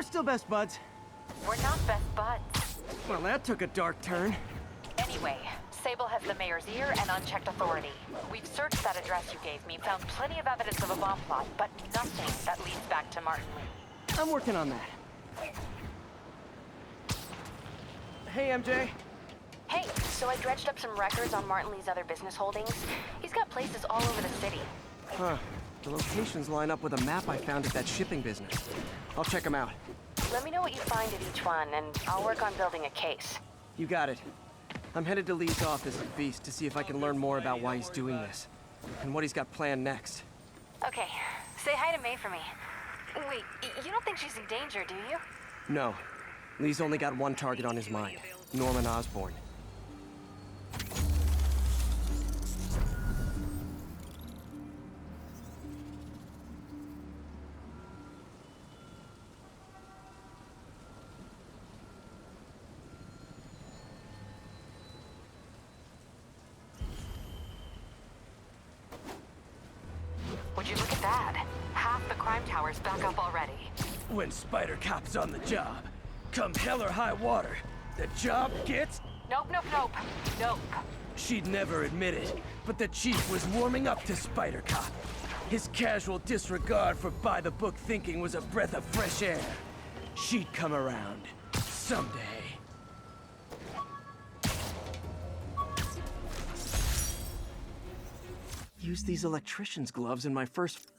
we're still best buds. We're not best buds. Well, that took a dark turn. Anyway, Sable has the mayor's ear and unchecked authority. We've searched that address you gave me, found plenty of evidence of a bomb plot, but nothing that leads back to Martin Lee. I'm working on that. Hey, MJ. Hey, so I dredged up some records on Martin Lee's other business holdings. He's got places all over the city. Huh. The locations line up with a map I found at that shipping business. I'll check them out. Let me know what you find at each one, and I'll work on building a case. You got it. I'm headed to Lee's office at Beast to see if I can learn more about why he's doing this. And what he's got planned next. Okay. Say hi to May for me. Wait, you don't think she's in danger, do you? No. Lee's only got one target on his mind. Norman Osborn. Would you look at that? Half the crime tower's back up already. When Spider Cop's on the job, come hell or high water, the job gets... Nope, nope, nope. Nope. She'd never admit it, but the chief was warming up to Spider Cop. His casual disregard for by-the-book thinking was a breath of fresh air. She'd come around. Someday. Used these electrician's gloves in my first...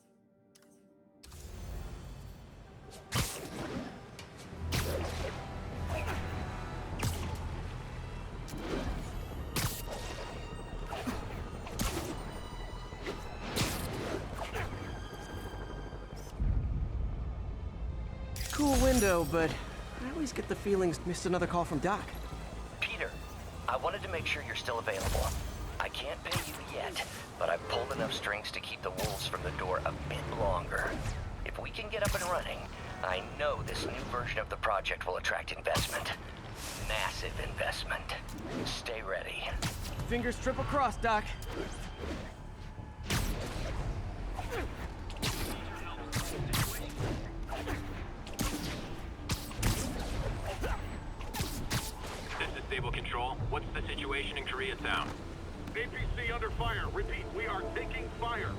Cool window, but I always get the feelings missed another call from Doc. Peter, I wanted to make sure you're still available. I can't pay you yet, but I've pulled enough strings to keep the wolves from the door a bit longer. If we can get up and running, I know this new version of the project will attract investment. Massive investment. Stay ready. Fingers triple crossed, Doc. This is Stable Control. What's the situation in Koreatown? APC under fire. Repeat, we are taking fire.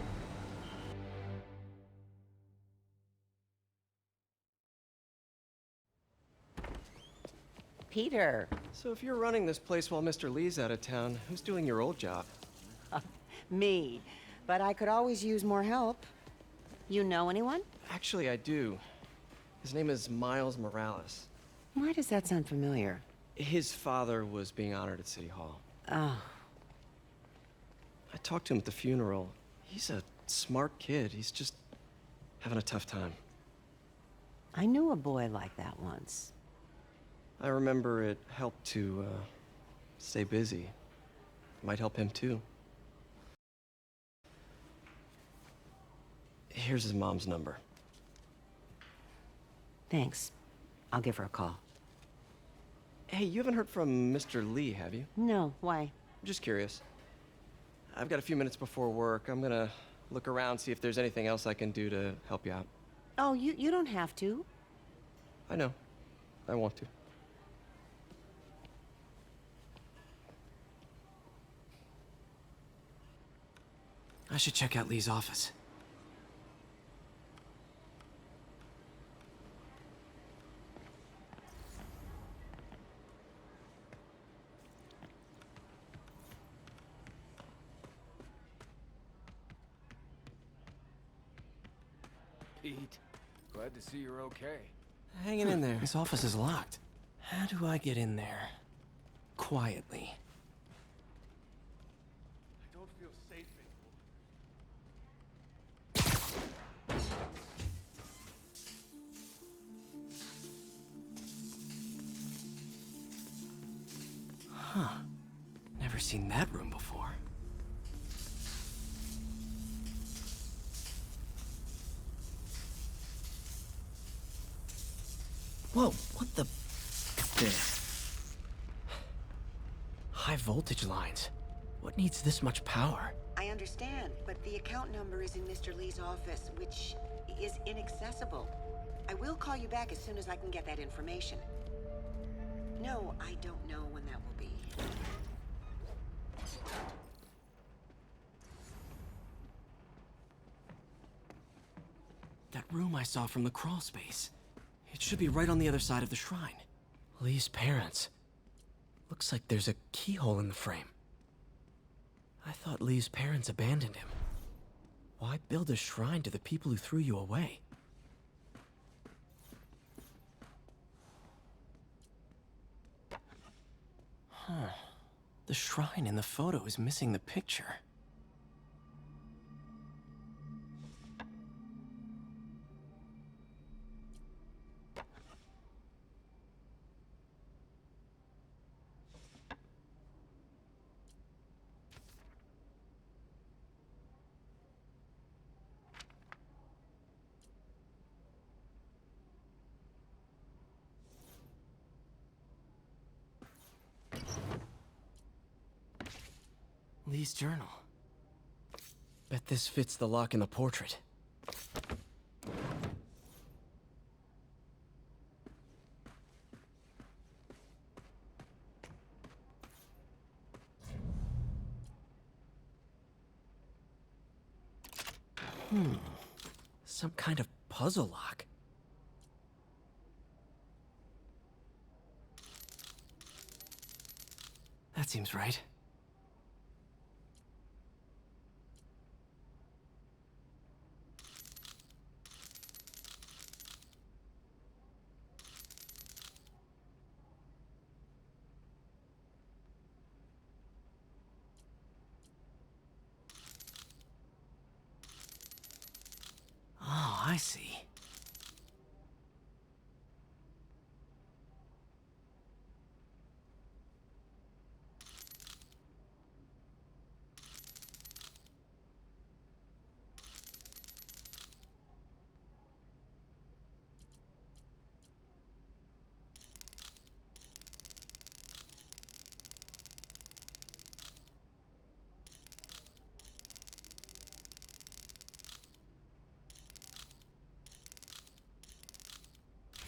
Peter. So if you're running this place while Mr. Lee's out of town, who's doing your old job? Me. But I could always use more help. You know anyone? Actually, I do. His name is Miles Morales. Why does that sound familiar? His father was being honored at City Hall. Oh. I talked to him at the funeral. He's a smart kid. He's just having a tough time. I knew a boy like that once. I remember it helped to, stay busy. Might help him, too. Here's his mom's number. Thanks. I'll give her a call. Hey, you haven't heard from Mr. Lee, have you? No, why? Just curious. I've got a few minutes before work. I'm gonna look around, see if there's anything else I can do to help you out. Oh, you don't have to. I know. I want to. I should check out Lee's office. Pete, glad to see you're okay. Hanging in there. His office is locked. How do I get in there? Quietly. I don't feel safe anymore. Huh. Never seen that room before. Whoa, what the... This. High voltage lines. What needs this much power? I understand, but the account number is in Mr. Lee's office, which is inaccessible. I will call you back as soon as I can get that information. No, I don't know when that will be. That room I saw from the crawl space. It should be right on the other side of the shrine. Lee's parents. Looks like there's a keyhole in the frame. I thought Lee's parents abandoned him. Why build a shrine to the people who threw you away? Huh. The shrine in the photo is missing the picture. Lee's journal. Bet this fits the lock in the portrait. Some kind of puzzle lock. That seems right. Oh, I see.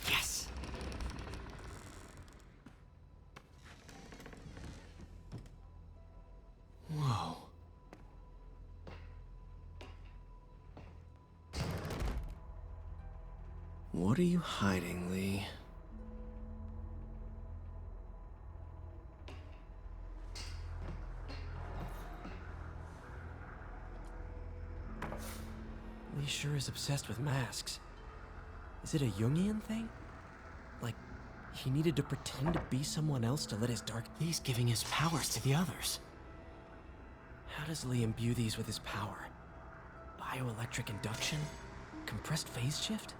Yes! Whoa. What are you hiding, Lee? Lee sure is obsessed with masks. Is it a Jungian thing? Like, he needed to pretend to be someone else to let his dark... He's giving his powers to the others. How does Lee imbue these with his power? Bioelectric induction? Compressed phase shift?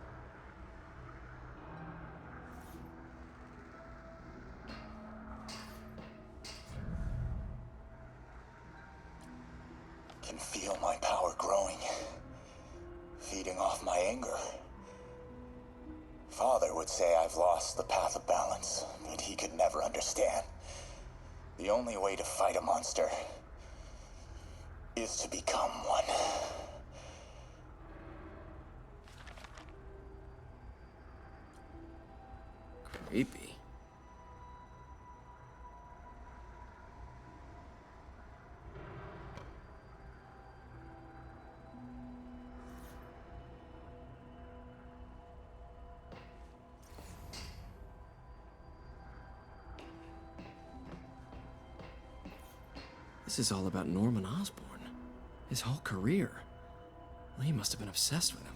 Can feel my power growing, feeding off my anger. Father would say I've lost the path of balance, but he could never understand. The only way to fight a monster is to become one. Creepy. This is all about Norman Osborn. His whole career. Lee must have been obsessed with him.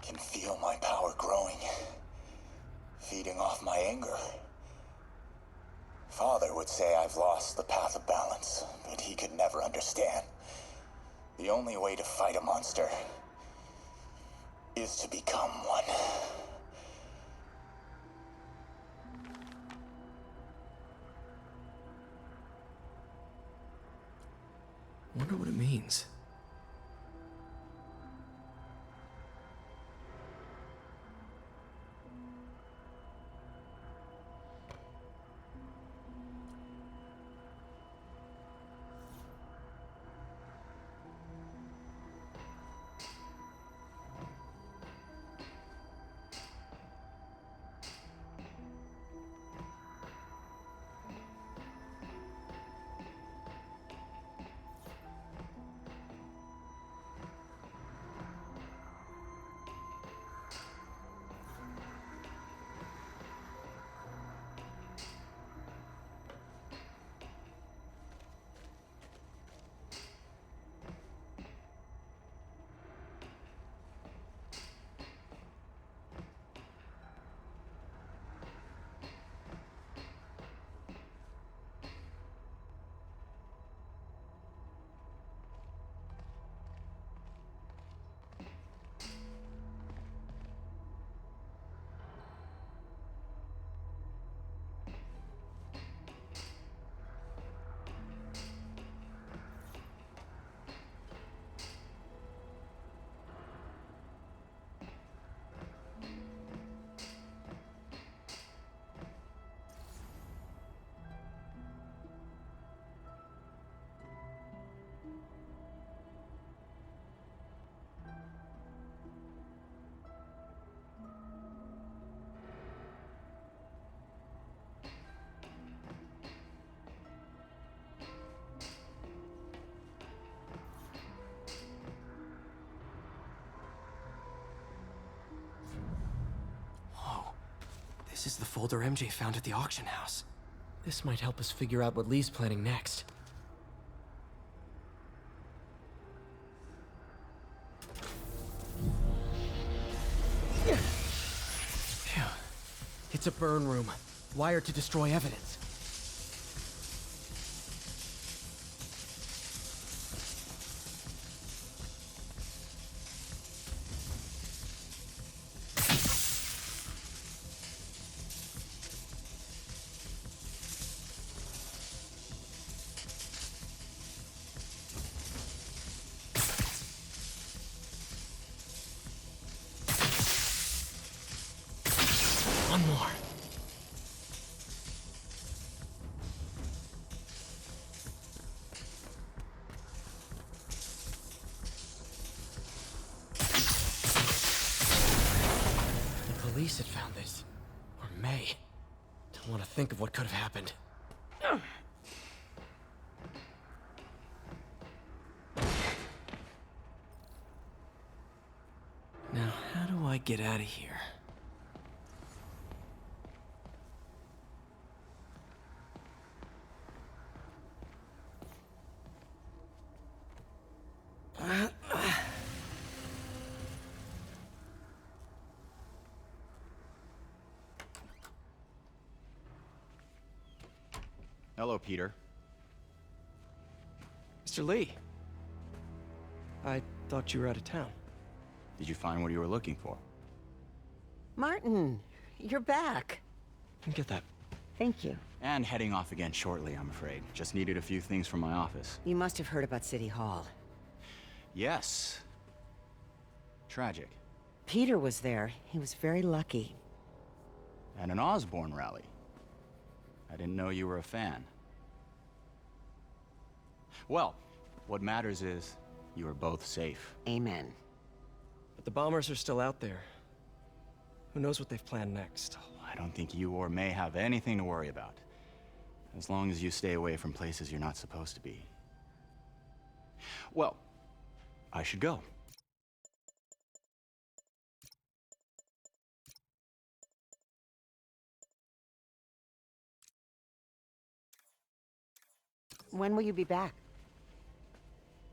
can feel my power growing, feeding off my anger. Father would say I've lost the path of balance, but he could never understand. The only way to fight a monster is to become one. Wonder what it means. This is the folder MJ found at the auction house. This might help us figure out what Lee's planning next. Phew. It's a burn room, wired to destroy evidence. One more. The police had found this. Or may. Don't want to think of what could have happened. Now, how do I get out of here? Hello, Peter. Mr. Lee. I thought you were out of town. Did you find what you were looking for? Martin, you're back. Get that. Thank you. And heading off again shortly, I'm afraid. Just needed a few things from my office. You must have heard about City Hall. Yes. Tragic. Peter was there. He was very lucky. And an Osborn rally. I didn't know you were a fan. Well, what matters is you are both safe. Amen. But the bombers are still out there. Who knows what they've planned next? I don't think you or May have anything to worry about. As long as you stay away from places you're not supposed to be. Well, I should go. When will you be back?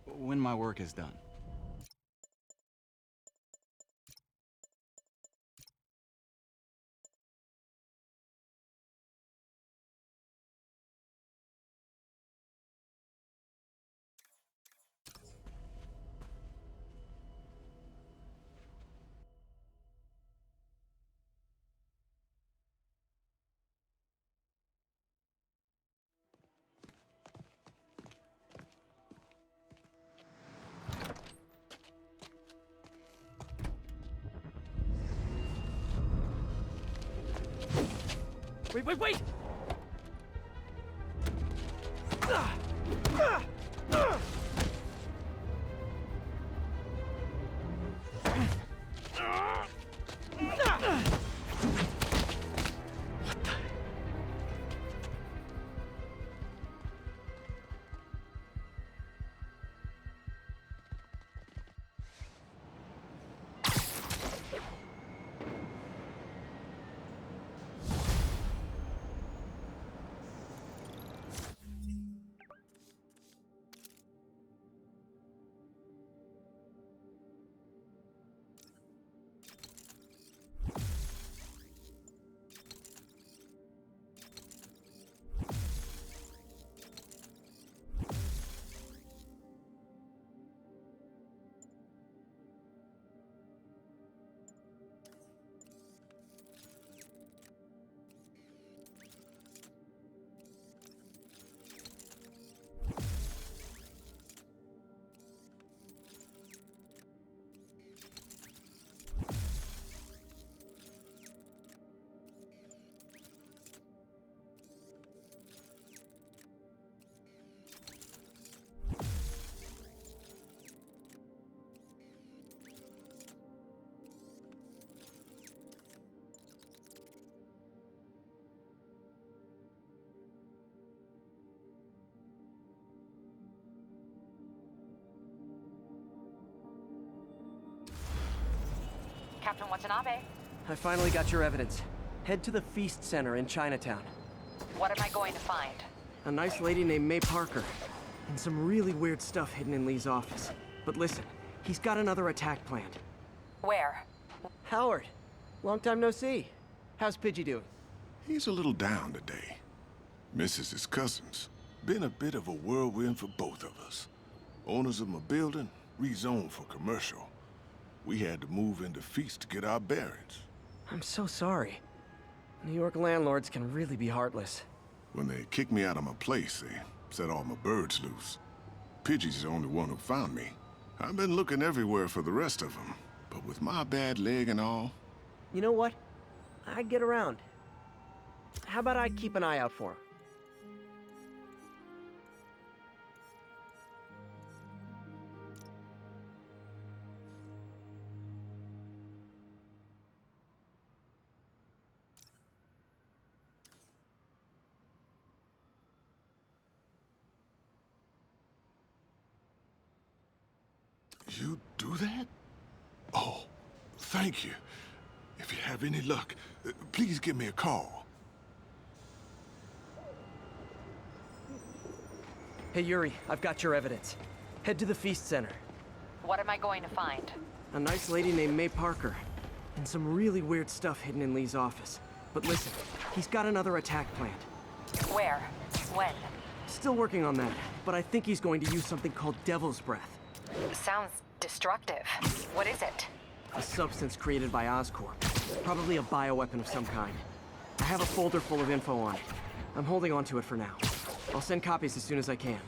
When my work is done. Wait! Captain Watanabe, I finally got your evidence. Head to the Feast Center in Chinatown. what am I going to find? A nice lady named May Parker. And some really weird stuff hidden in Lee's office. But listen, he's got another attack planned. Where? Howard, long time no see. How's Pidgey doing? He's a little down today. Misses his cousins. Been a bit of a whirlwind for both of us. Owners of my building rezoned for commercial. We had to move into Feast to get our bearings. I'm so sorry. New York landlords can really be heartless. When they kicked me out of my place, they set all my birds loose. Pidgey's the only one who found me. I've been looking everywhere for the rest of them, but with my bad leg and all... You know what? I'd get around. How about I keep an eye out for him? You do that? Oh, thank you. If you have any luck, please give me a call. Hey, Yuri, I've got your evidence. Head to the Feast Center. What am I going to find? A nice lady named May Parker. And some really weird stuff hidden in Lee's office. But listen, he's got another attack planned. Where? When? Still working on that, but I think he's going to use something called Devil's Breath. Sounds destructive. What is it? A substance created by Oscorp. Probably a bioweapon of some kind. I have a folder full of info on it. I'm holding on to it for now. I'll send copies as soon as I can.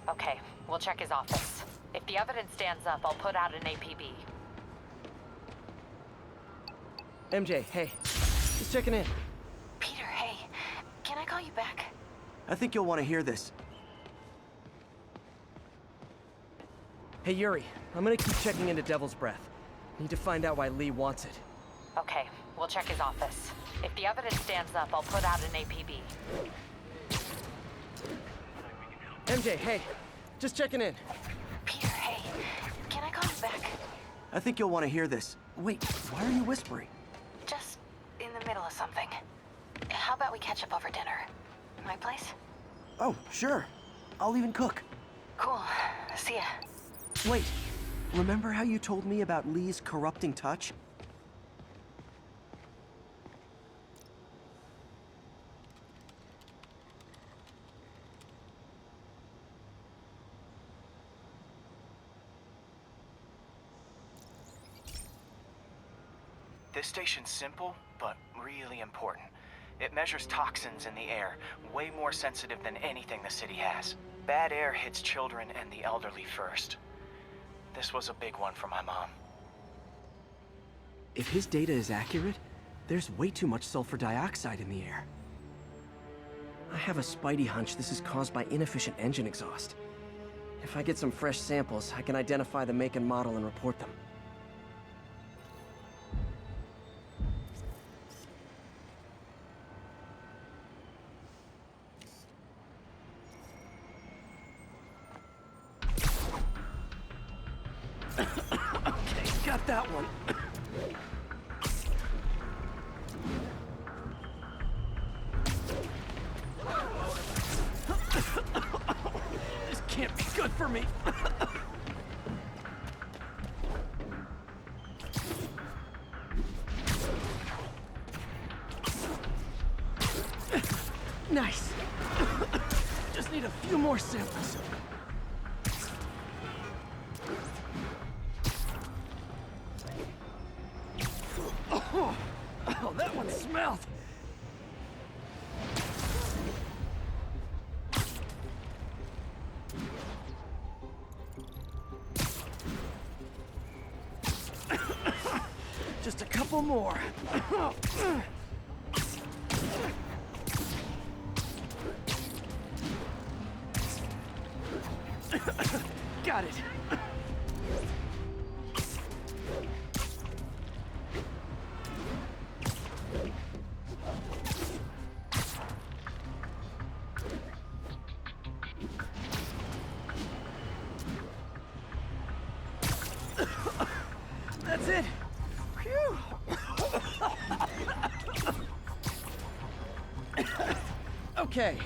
Okay, we'll check his office. If the evidence stands up, I'll put out an APB. MJ, hey. Just checking in. Peter, hey. Can I call you back? I think you'll want to hear this. Hey, Yuri. I'm gonna keep checking into Devil's Breath. Need to find out why Lee wants it. Okay, we'll check his office. If the evidence stands up, I'll put out an APB. MJ, hey. Just checking in. Peter, hey. Can I call you back? I think you'll want to hear this. Wait, why are you whispering? Just in the middle of something. How about we catch up over dinner? My place? Oh, sure. I'll even cook. Cool. See ya. Wait, remember how you told me about Lee's corrupting touch? This station's simple, but really important. It measures toxins in the air, way more sensitive than anything the city has. Bad air hits children and the elderly first. This was a big one for my mom. If his data is accurate, there's way too much sulfur dioxide in the air. have a spidey hunch this is caused by inefficient engine exhaust. If I get some fresh samples, I can identify the make and model and report them. Okay, got that one. This can't be good for me. Nice. Just need a few more samples. Oh, that one smelled. Just a couple more. Got it. That's it. Phew. Okay.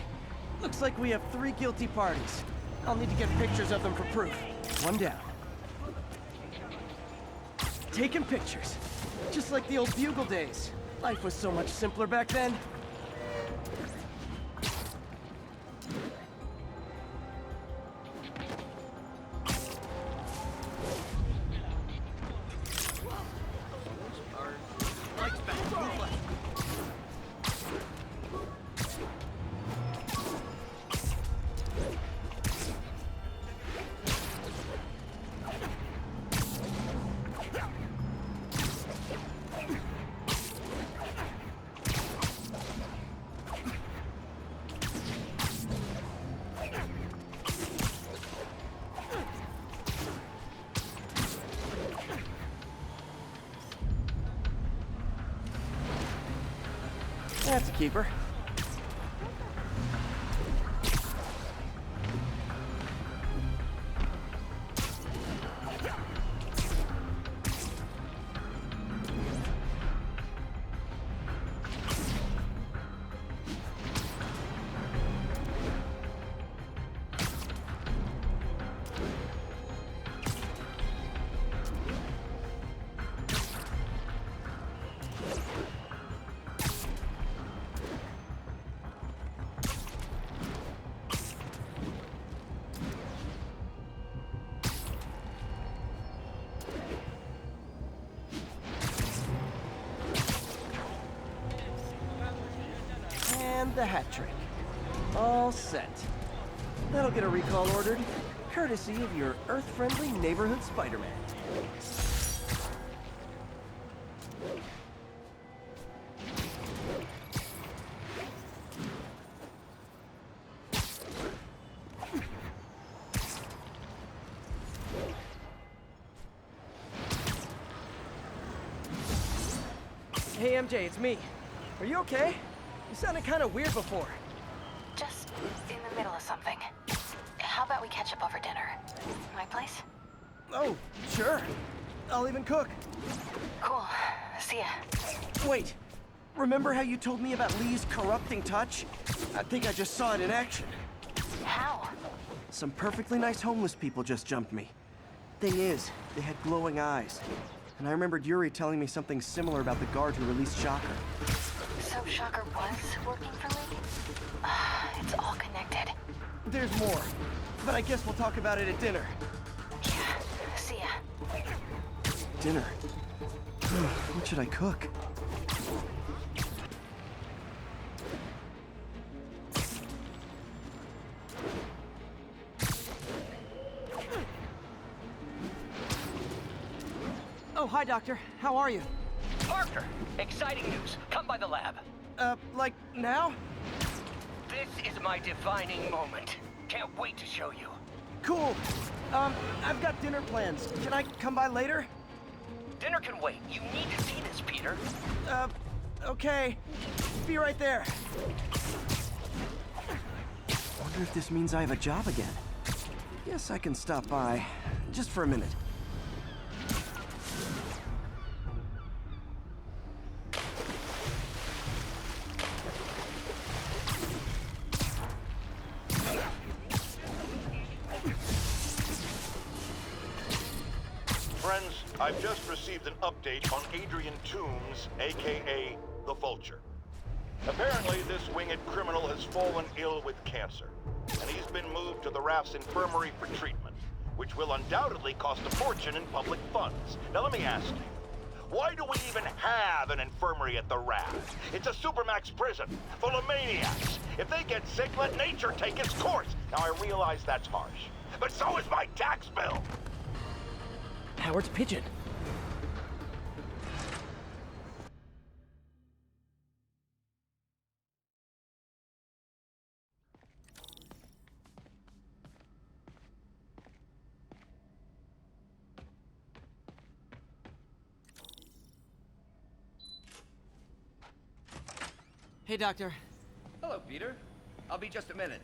Looks like we have 3 guilty parties. I'll need to get pictures of them for proof. One down. Taking pictures. Just like the old Bugle days. Life was so much simpler back then. That's a keeper. And the hat trick. All set. That'll get a recall ordered, courtesy of your Earth-friendly neighborhood Spider-Man. Hey MJ, it's me. Are you okay? You sounded kind of weird before. Just in the middle of something. How about we catch up over dinner? My place? Oh, sure. I'll even cook. Cool. See ya. Wait. Remember how you told me about Lee's corrupting touch? I think I just saw it in action. How? Some perfectly nice homeless people just jumped me. Thing is, they had glowing eyes. And I remembered Yuri telling me something similar about the guard who released Shocker. So Shocker was working for Lee? It's all connected. There's more. But I guess we'll talk about it at dinner. Yeah. See ya. Dinner? What should I cook? Oh, hi, Doctor. How are you? Parker, exciting news. Come by the lab. Like now? This is my defining moment. Can't wait to show you. Cool. I've got dinner plans. Can I come by later? Dinner can wait. You need to see this, Peter. Okay. Be right there. Wonder if this means I have a job again. Guess I can stop by. Just for a minute. Friends, I've just received an update on Adrian Toombs, aka the Vulture. Apparently, this winged criminal has fallen ill with cancer, and he's been moved to the RAF's infirmary for treatment, which will undoubtedly cost a fortune in public funds. Now let me ask you, why do we even have an infirmary at the RAF? It's a supermax prison, full of maniacs. If they get sick, let nature take its course. Now I realize that's harsh, but so is my tax bill. Howard's pigeon. Hey, Doctor. Hello, Peter. I'll be just a minute.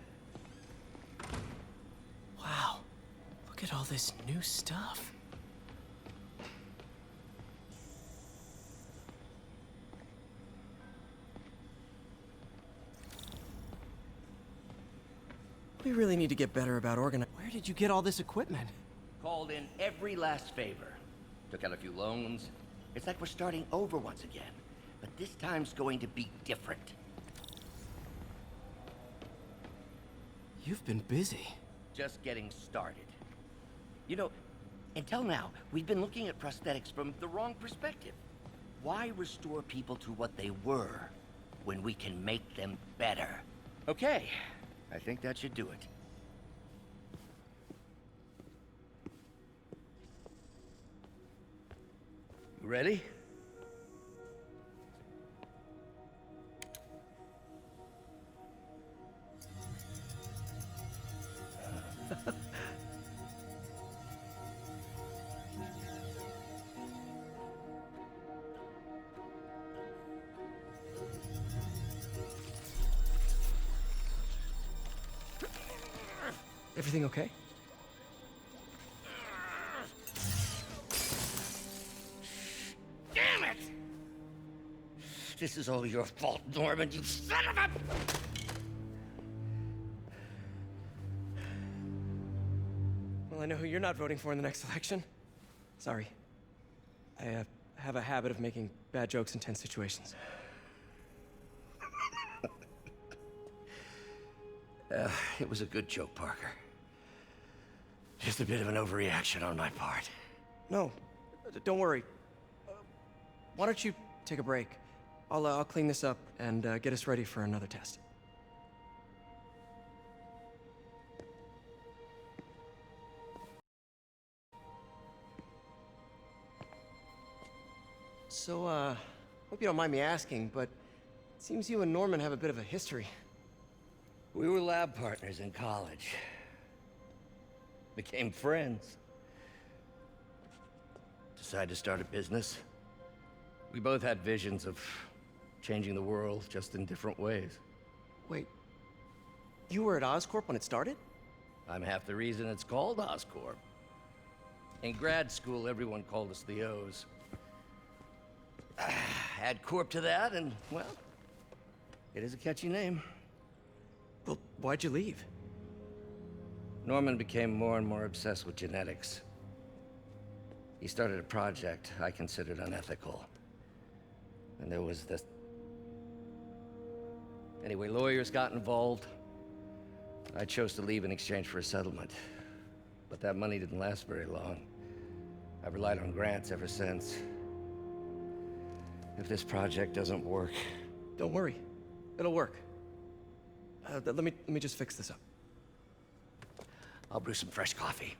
Wow. Look at all this new stuff. We really need to get better about organizing. Where did you get all this equipment? Called in every last favor. Took out a few loans. It's like we're starting over once again. But this time's going to be different. You've been busy. Just getting started. You know, until now, we've been looking at prosthetics from the wrong perspective. Why restore people to what they were when we can make them better? Okay, I think that should do it. You ready? Everything okay? Damn it! This is all your fault, Norman, you son of a... Well, I know who you're not voting for in the next election. Sorry. I have a habit of making bad jokes in tense situations. It was a good joke, Parker. Just a bit of an overreaction on my part. No, don't worry. Why don't you take a break? I'll clean this up and get us ready for another test. So, hope you don't mind me asking, but it seems you and Norman have a bit of a history. We were lab partners in college. Became friends. Decided to start a business. We both had visions of changing the world, just in different ways. Wait, you were at Oscorp when it started? I'm half the reason it's called Oscorp. In grad school, everyone called us the O's. Add Corp to that, and, well, it is a catchy name. Well, why'd you leave? Norman became more and more obsessed with genetics. He started a project I considered unethical. And there was this... Anyway, lawyers got involved. I chose to leave in exchange for a settlement. But that money didn't last very long. I've relied on grants ever since. If this project doesn't work... Don't worry. It'll work. Let me just fix this up. I'll brew some fresh coffee.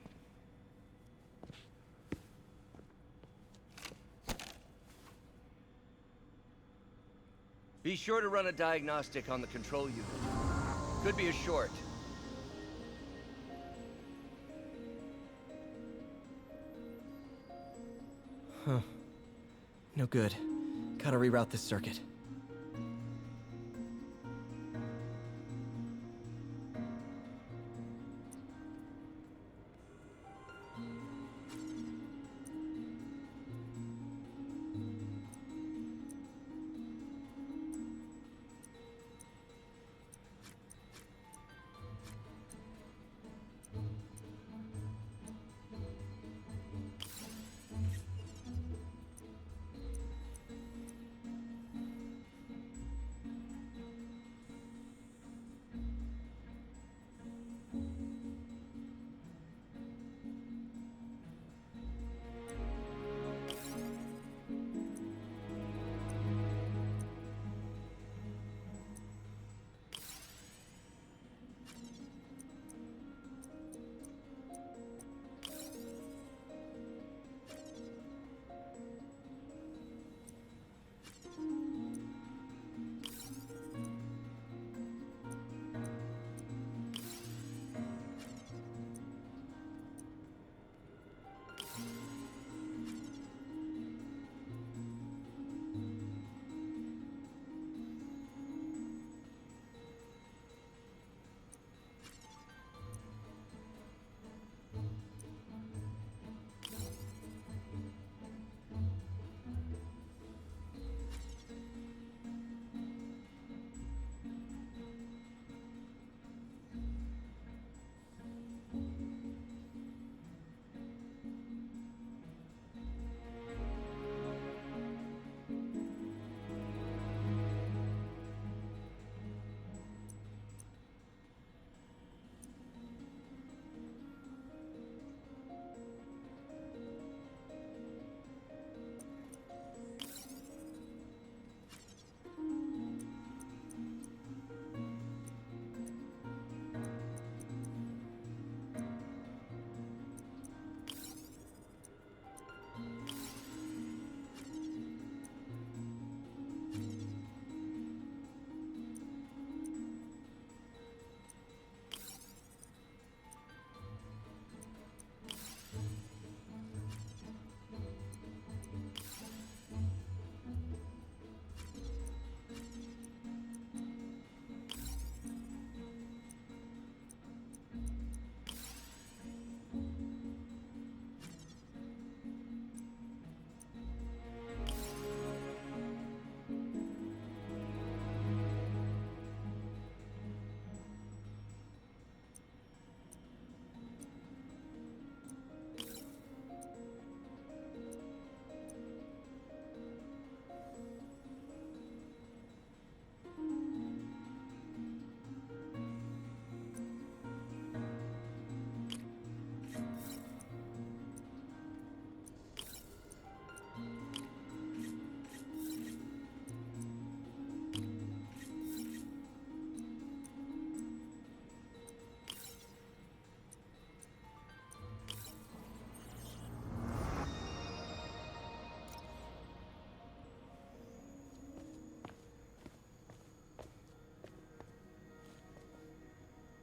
Be sure to run a diagnostic on the control unit. Could be a short. Huh. No good. Gotta reroute this circuit.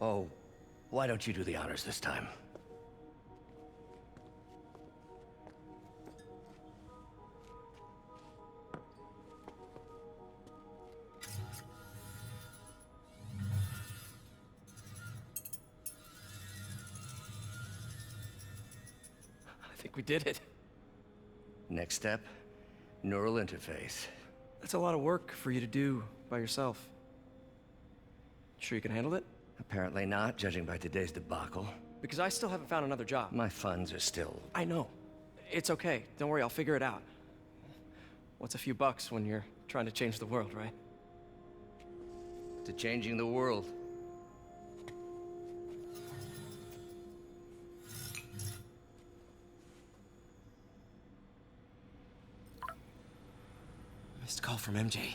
Oh, why don't you do the honors this time? I think we did it. Next step, neural interface. That's a lot of work for you to do by yourself. Sure you can handle it? Apparently not, judging by today's debacle. Because I still haven't found another job. My funds are still... I know. It's okay. Don't worry, I'll figure it out. What's a few bucks when you're trying to change the world, right? To changing the world. Missed call from MJ.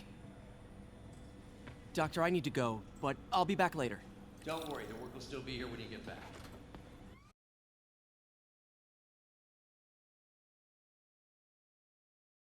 Doctor, I need to go, but I'll be back later. Don't worry, the work will still be here when you get back.